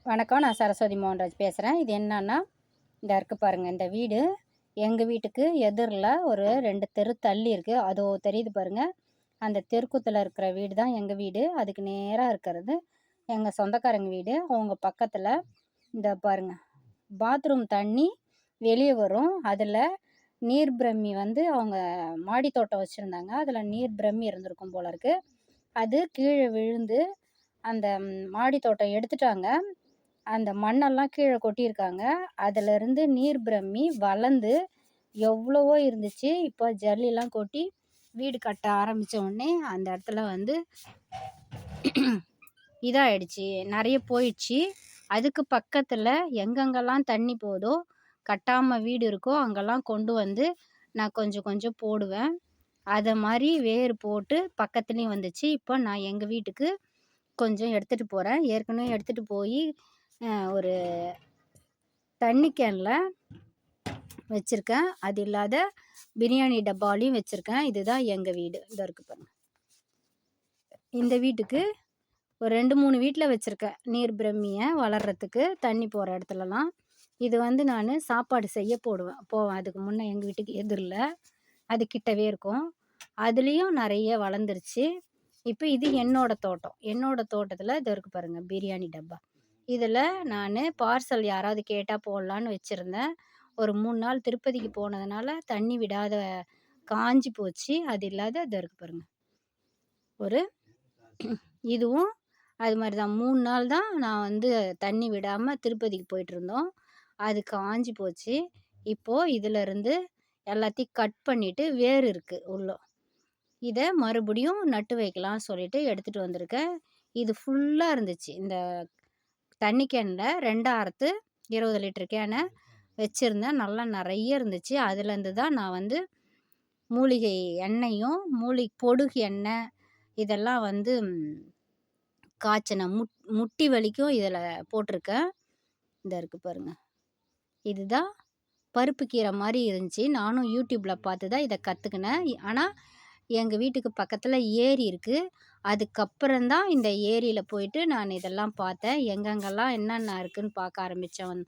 வணக்கம். நான் சரஸ்வதி மோகன்ராஜ் பேசுகிறேன். இது என்னன்னா, இந்த இருக்கு பாருங்க. இந்த வீடு எங்கள் வீட்டுக்கு எதிரில் ஒரு 2 தெரு தள்ளி இருக்குது. அதோ தெரியுது பாருங்க. அந்த தெருக்கூத்தில் இருக்கிற வீடு தான் எங்கள் வீடு. அதுக்கு நேராக இருக்கிறது எங்கள் சொந்தக்காரங்க வீடு. அவங்க பக்கத்தில் இந்த பாருங்க, பாத்ரூம் தண்ணி வெளியே வரும். அதில் நீர் பிரம்மி அவங்க மாடி தோட்டம் வச்சுருந்தாங்க. அதில் நீர் பிரம்மி இருந்திருக்கும் போல இருக்குது. அது கீழே விழுந்து அந்த மாடி தோட்டம் எடுத்துட்டாங்க. அந்த மண்ணெல்லாம் கீழே கொட்டியிருக்காங்க. அதிலேருந்து நீர் பிரம்மி வளர்ந்து எவ்வளவோ இருந்துச்சு. இப்போ ஜல்லிலாம் கொட்டி வீடு கட்ட ஆரம்பித்த உடனே அந்த இடத்துல இதாகிடுச்சு, நிறைய போயிடுச்சு. அதுக்கு பக்கத்தில் எங்கெங்கெல்லாம் தண்ணி போதோ, கட்டாமல் வீடு இருக்கோ அங்கெல்லாம் கொண்டு நான் கொஞ்சம் கொஞ்சம் போடுவேன். அதை மாதிரி வேர் போட்டு பக்கத்துலேயும் வந்துச்சு. இப்போ நான் எங்கள் வீட்டுக்கு கொஞ்சம் எடுத்துகிட்டு போகிறேன். ஏற்கனவே எடுத்துகிட்டு போய் ஒரு தண்ணி கேனில் வச்சுருக்கேன். அது இல்லாத பிரியாணி டப்பாலையும் வச்சுருக்கேன். இதுதான் எங்கள் வீடு. இதோ இருக்குது பாருங்க. இந்த வீட்டுக்கு ஒரு 2-3 வீட்டில் வச்சுருக்கேன் நீர் பிரம்மியை வளர்கிறதுக்கு தண்ணி போகிற இடத்துலலாம். இது நான் சாப்பாடு செய்ய போவேன். அதுக்கு முன்னே எங்கள் வீட்டுக்கு எதிரில் அது கிட்டவே இருக்கும். அதுலேயும் நிறைய வளர்ந்துருச்சு. இப்போ இது என்னோடய தோட்டம். என்னோடய தோட்டத்தில் இது இருக்குது பாருங்கள், பிரியாணி டப்பா. இதில் நான் பார்சல் யாராவது கேட்டால் போடலான்னு வச்சுருந்தேன். ஒரு 3 நாள் திருப்பதிக்கு போனதுனால தண்ணி விடாத காஞ்சி போச்சு. அது இல்லாத இது இருக்குது பாருங்க. ஒரு இதுவும் அது மாதிரி தான் 3 நாள் தான் நான் தண்ணி விடாமல் திருப்பதிக்கு போயிட்டுருந்தோம். அது காஞ்சி போச்சு. இப்போது இதிலருந்து எல்லாத்தையும் கட் பண்ணிவிட்டு வேர் இருக்குது உள்ள. இதை மறுபடியும் நட்டு வைக்கலாம் சொல்லிட்டு எடுத்துகிட்டு வந்திருக்கேன். இது ஃபுல்லாக இருந்துச்சு. இந்த தண்ணி கேனில் 2 20 லிட்டர் கேனை வச்சுருந்தேன். நல்லா நிறைய இருந்துச்சு. அதுலேருந்து தான் நான் மூலிகை எண்ணெயும் பொடுகு எண்ணெய் இதெல்லாம் காய்ச்சின முட்டி வலிக்கும் இதில் போட்டிருக்கேன். இந்த இருக்குது பாருங்கள். இதுதான் பருப்பு கீரை மாதிரி இருந்துச்சு. நானும் யூடியூப்பில் பார்த்து தான் இதை கற்றுக்கினேன். ஆனால் எங்கள் வீட்டுக்கு பக்கத்தில் ஏரி இருக்குது. அதுக்கப்புறம் தான் இந்த ஏரியில் போயிட்டு நான் இதெல்லாம் பார்த்தேன். எங்கெங்கெல்லாம் என்னென்ன இருக்குதுன்னு பார்க்க ஆரம்பித்தேன்.